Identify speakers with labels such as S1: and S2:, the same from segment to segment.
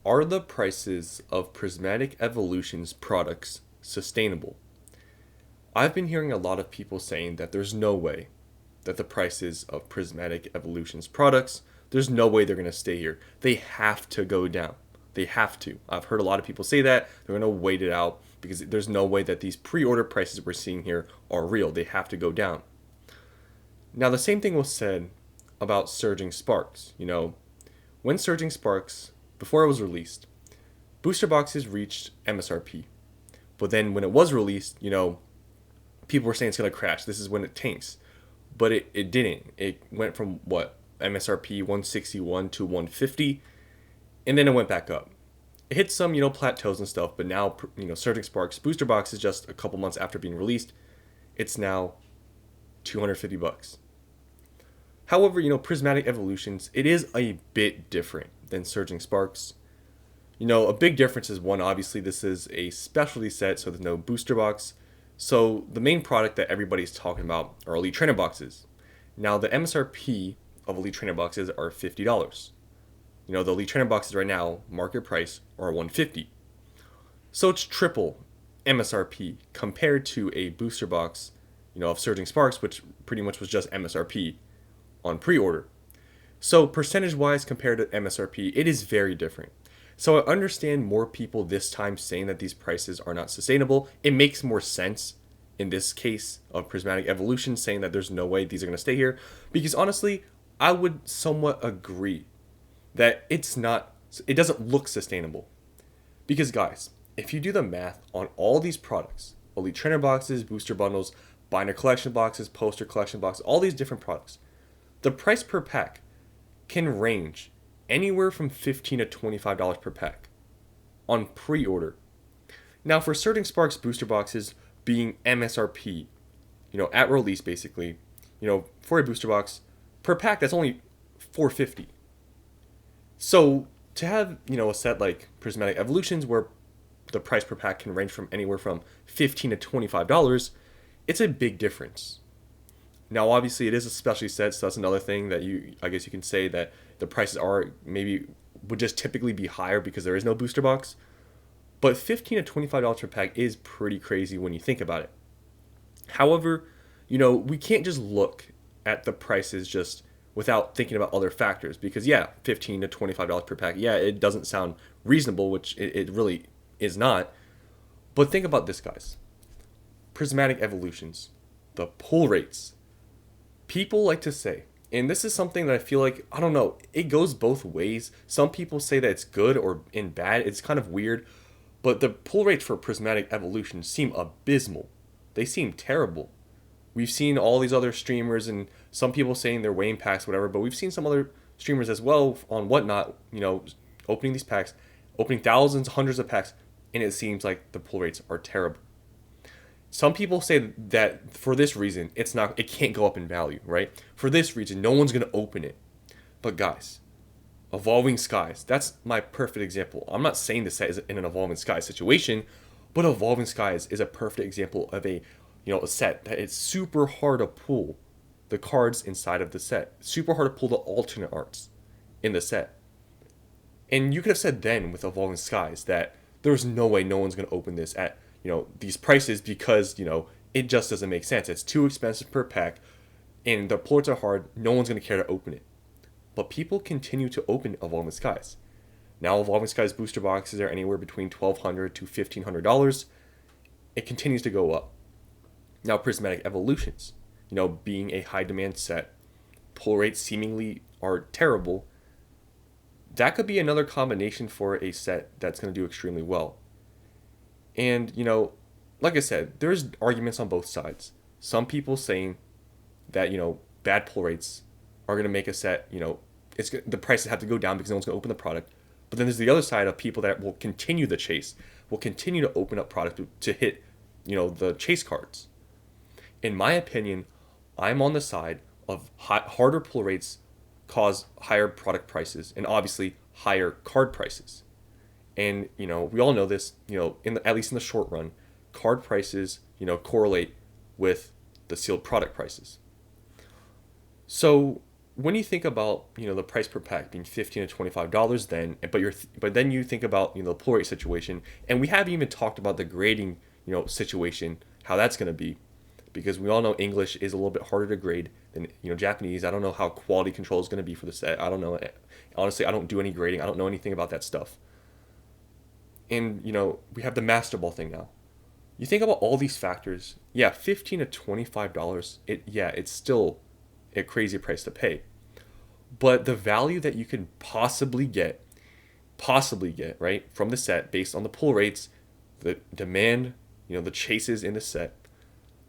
S1: Are the prices of Prismatic Evolution's products sustainable? I've been hearing a lot of people saying that there's no way that the prices of Prismatic Evolution's products, there's no way they're going to stay here. They have to go down. They have to. I've heard a lot of people say that. They're going to wait it out because there's no way that these pre-order prices we're seeing here are real. They have to go down. Now, the same thing was said about Surging Sparks. When Surging Sparks, before it was released, booster boxes reached MSRP. But then when it was released, people were saying it's going to crash. This is when it tanks. But it didn't. It went from MSRP 161 to 150, and then it went back up. It hit some, plateaus and stuff, but now, Surging Sparks booster boxes just a couple months after being released, it's now $250. However, Prismatic Evolutions, it is a bit different than Surging Sparks. A big difference is one, obviously this is a specialty set, so there's no booster box. So the main product that everybody's talking about are Elite Trainer boxes. Now the MSRP of Elite Trainer boxes are $50. The Elite Trainer boxes right now, market price, are $150. So it's triple MSRP compared to a booster box, of Surging Sparks, which pretty much was just MSRP on pre-order. So percentage-wise compared to MSRP, it is very different. So I understand more people this time saying that these prices are not sustainable. It makes more sense in this case of Prismatic Evolution saying that there's no way these are going to stay here. Because honestly, I would somewhat agree that it doesn't look sustainable. Because guys, if you do the math on all these products, Elite Trainer boxes, booster bundles, binder collection boxes, poster collection boxes, all these different products, the price per pack can range anywhere from $15 to $25 per pack on pre-order. Now for Surging Sparks booster boxes being MSRP, at release basically, for a booster box per pack that's only $450. So to have, a set like Prismatic Evolutions where the price per pack can range from anywhere from $15 to $25, it's a big difference. Now, obviously, it is a specialty set, so that's another thing that I guess you can say that the prices would just typically be higher because there is no booster box. But $15 to $25 per pack is pretty crazy when you think about it. However, we can't just look at the prices just without thinking about other factors because, $15 to $25 per pack, it doesn't sound reasonable, which it really is not. But think about this, guys. Prismatic Evolutions, the pull rates. People like to say, and this is something that I feel like, I don't know, it goes both ways. Some people say that it's good or in bad. It's kind of weird. But the pull rates for Prismatic Evolution seem abysmal. They seem terrible. We've seen all these other streamers and some people saying they're weighing packs, whatever, but we've seen some other streamers as well on Whatnot, opening these packs, opening thousands, hundreds of packs, and it seems like the pull rates are terrible. Some people say that for this reason, it can't go up in value, right? For this reason, no one's going to open it. But guys, Evolving Skies, that's my perfect example. I'm not saying this set is in an Evolving Skies situation, but Evolving Skies is a perfect example of a set that it's super hard to pull the cards inside of the set. Super hard to pull the alternate arts in the set. And you could have said then with Evolving Skies that there's no way no one's going to open this at these prices because, it just doesn't make sense. It's too expensive per pack and the ports are hard. No one's going to care to open it. But people continue to open Evolving Skies. Now Evolving Skies booster boxes are anywhere between $1,200 to $1,500. It continues to go up. Now Prismatic Evolutions, being a high demand set, pull rates seemingly are terrible. That could be another combination for a set that's going to do extremely well. And, like I said, there's arguments on both sides. Some people saying that, bad pull rates are going to make a set, the prices have to go down because no one's going to open the product. But then there's the other side of people that will continue the chase, will continue to open up product to hit, the chase cards. In my opinion, I'm on the side of harder pull rates cause higher product prices and obviously higher card prices. And, we all know this, at least in the short run, card prices, correlate with the sealed product prices. So when you think about the price per pack being $15 to $25, then but then you think about the pull rate situation, and we haven't even talked about the grading situation, how that's going to be, because we all know English is a little bit harder to grade than Japanese. I don't know how quality control is going to be for the set. I don't know. Honestly, I don't do any grading. I don't know anything about that stuff. And we have the Master Ball thing now. You think about all these factors. Yeah, $15 to $25. It's still a crazy price to pay. But the value that you can possibly get, right, from the set based on the pull rates, the demand, the chases in the set,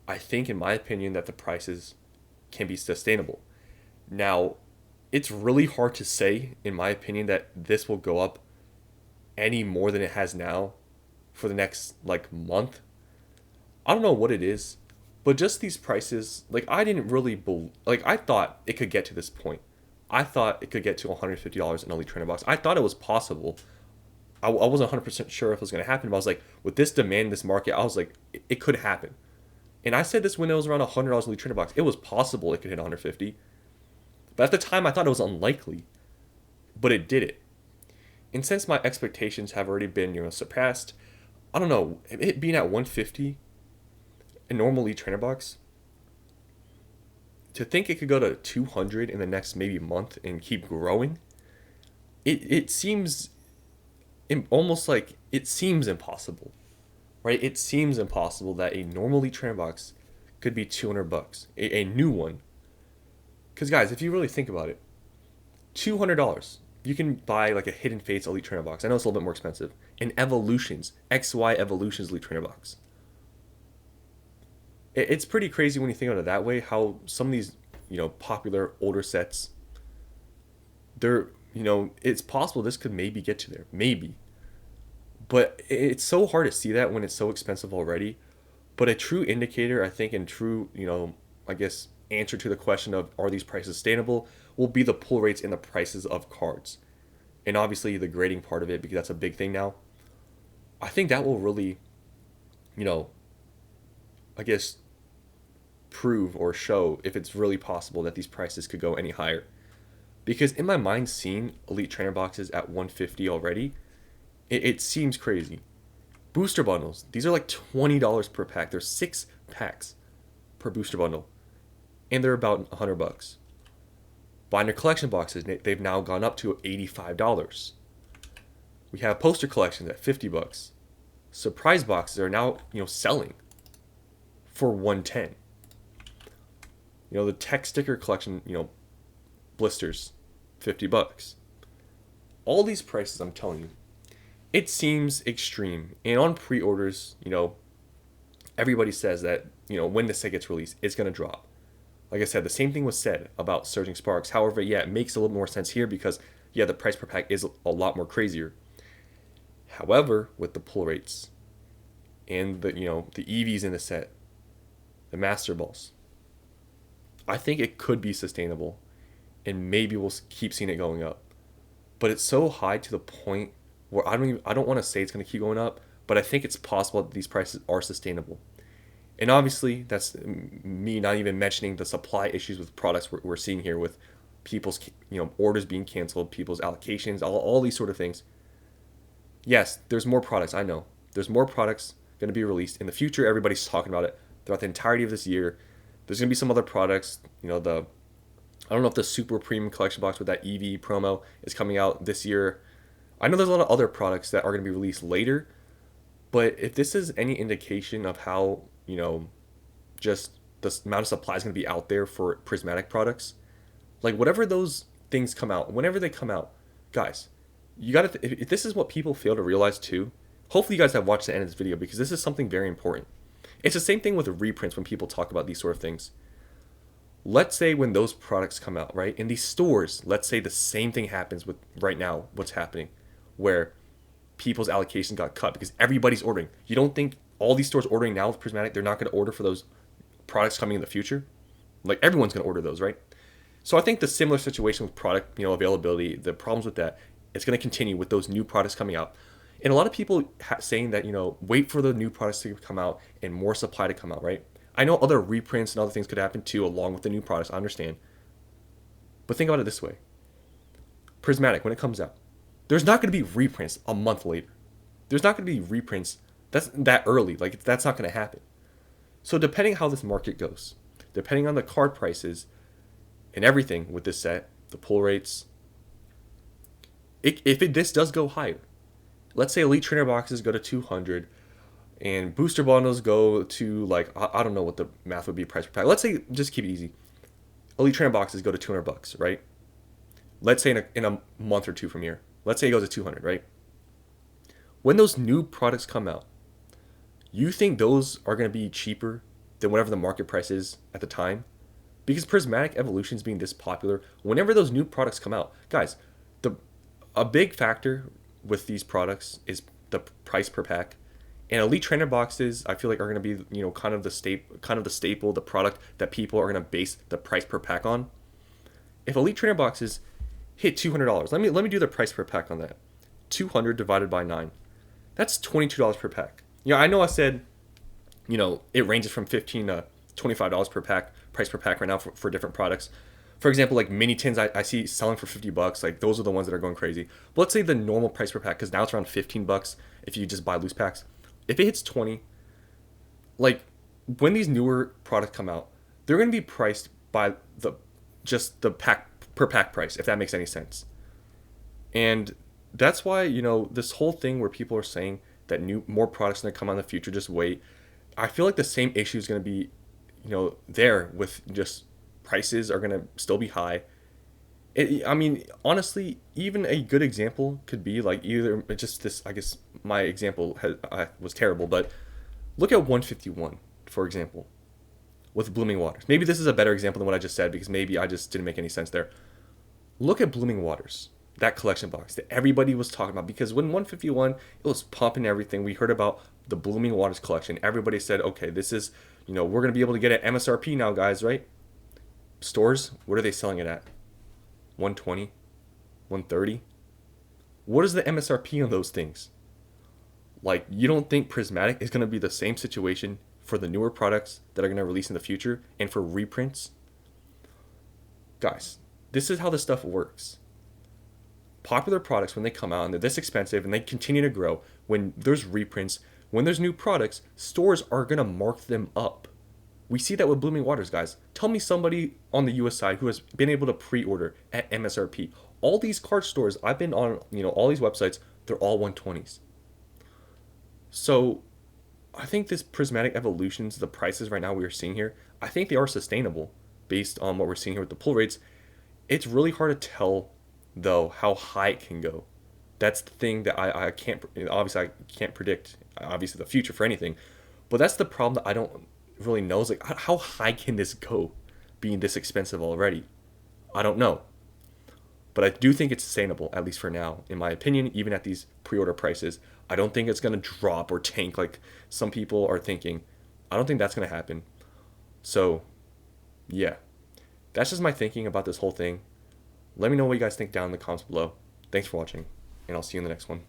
S1: I think, in my opinion, that the prices can be sustainable. Now, it's really hard to say, in my opinion, that this will go up any more than it has now for the next like month. I don't know what it is, but just these prices, like I didn't really like I thought it could get to this point. I thought it could get to $150 in Elite Trainer box. I thought it was possible. I wasn't 100% sure if it was going to happen, but I was like, with this demand, this market, I was like, it could happen. And I said this when it was around $100 Elite Trainer box. It was possible it could hit 150. But at the time, I thought it was unlikely. But it did it. And since my expectations have already been, surpassed, I don't know, it being at 150, a normal Elite Trainer box, to think it could go to 200 in the next maybe month and keep growing, it seems almost like it seems impossible, right? It seems impossible that a normal Elite Trainer box could be $200, a new one. Because guys, if you really think about it, $200, you can buy like a Hidden Fates Elite Trainer box. I know it's a little bit more expensive. An Evolutions, XY Evolutions Elite Trainer box. It's pretty crazy when you think about it that way, how some of these, popular older sets, it's possible this could maybe get to there. Maybe. But it's so hard to see that when it's so expensive already. But a true indicator, I think, and true, I guess, answer to the question of are these prices sustainable will be the pull rates and the prices of cards. And obviously the grading part of it, because that's a big thing now. I think that will really, I guess, prove or show if it's really possible that these prices could go any higher. Because in my mind, seeing Elite Trainer boxes at 150 already, it seems crazy. Booster bundles, these are like $20 per pack. There's 6 packs per booster bundle, and they're about $100. Binder collection boxes, they've now gone up to $85. We have poster collections at $50. Surprise boxes are now, selling for $110. The tech sticker collection, blisters, $50. All these prices, I'm telling you, it seems extreme. And on pre-orders, everybody says that, when the set gets released, it's going to drop. Like I said, the same thing was said about Surging Sparks. However, it makes a little more sense here because, the price per pack is a lot more crazier. However, with the pull rates and the EVs in the set, the Master Balls, I think it could be sustainable, and maybe we'll keep seeing it going up. But it's so high to the point where I don't want to say it's going to keep going up, but I think it's possible that these prices are sustainable. And obviously, that's me not even mentioning the supply issues with products we're seeing here with people's orders being canceled, people's allocations, all these sort of things. Yes, there's more products. I know there's more products going to be released in the future. Everybody's talking about it throughout the entirety of this year. There's going to be some other products, I don't know if the Super Premium Collection Box with that EV promo is coming out this year. I know there's a lot of other products that are going to be released later, but if this is any indication of how, just the amount of supply is going to be out there for Prismatic products, like whatever those things come out, whenever they come out, guys, you got to, if this is what people fail to realize too, hopefully you guys have watched the end of this video because this is something very important. It's the same thing with reprints when people talk about these sort of things. Let's say when those products come out, right, in these stores, let's say the same thing happens with right now, what's happening, where people's allocations got cut because everybody's ordering. You don't think all these stores ordering now with Prismatic, they're not going to order for those products coming in the future? Like everyone's going to order those, right? So I think the similar situation with product, availability, the problems with that, it's going to continue with those new products coming out. And a lot of people saying that, wait for the new products to come out and more supply to come out, right? I know other reprints and other things could happen too along with the new products, I understand. But think about it this way. Prismatic, when it comes out, there's not going to be reprints a month later. There's not going to be reprints that's that early. Like, that's not going to happen. So depending how this market goes, depending on the card prices and everything with this set, the pull rates, this does go higher, let's say Elite Trainer boxes go to 200 and booster bundles go to, like, I don't know what the math would be price per pack. Let's say, just keep it easy, Elite Trainer boxes go to $200, right? Let's say in a month or two from here, let's say it goes to 200, right? When those new products come out, you think those are going to be cheaper than whatever the market price is at the time? Because Prismatic Evolutions being this popular, whenever those new products come out, guys, a big factor with these products is the price per pack. And Elite Trainer boxes, I feel like, are going to be, kind of the staple, the product that people are going to base the price per pack on. If Elite Trainer boxes hit $200, let me do the price per pack on that. 200 divided by 9. That's $22 per pack. I know I said, it ranges from $15 to $25 per pack, price per pack right now for different products. For example, like mini tins, I see selling for $50. Like, those are the ones that are going crazy. But let's say the normal price per pack, because now it's around $15 if you just buy loose packs. If it hits 20, like, when these newer products come out, they're going to be priced by the pack per pack price, if that makes any sense. And that's why, this whole thing where people are saying that more products are going to come out in the future, just wait. I feel like the same issue is going to be, there with just prices are going to still be high. Honestly, even a good example could be like either just this. I guess my example was terrible, but look at 151, for example, with Blooming Waters. Maybe this is a better example than what I just said, because maybe I just didn't make any sense there. Look at Blooming Waters, that collection box that everybody was talking about, because when 151, it was pumping everything. We heard about the Blooming Waters collection. Everybody said, okay, this is, we're going to be able to get it at MSRP now, guys, right? Stores, what are they selling it at? 120, 130. What is the MSRP on those things? Like, you don't think Prismatic is going to be the same situation for the newer products that are going to release in the future and for reprints? Guys, this is how this stuff works. Popular products, when they come out and they're this expensive and they continue to grow, when there's reprints, when there's new products, stores are going to mark them up. We see that with Blooming Waters, guys. Tell me somebody on the US side who has been able to pre-order at MSRP. All these card stores, I've been on, all these websites, they're all 120s. So I think this Prismatic Evolutions, the prices right now we are seeing here, I think they are sustainable based on what we're seeing here with the pull rates. It's really hard to tell, though, how high it can go. That's the thing that I can't, obviously I can't predict, obviously, the future for anything. But that's the problem that I don't really know, is like, how high can this go being this expensive already? I don't know. But I do think it's sustainable, at least for now, in my opinion, even at these pre-order prices. I don't think it's going to drop or tank like some people are thinking. I don't think that's going to happen. So, yeah. That's just my thinking about this whole thing. Let me know what you guys think down in the comments below. Thanks for watching, and I'll see you in the next one.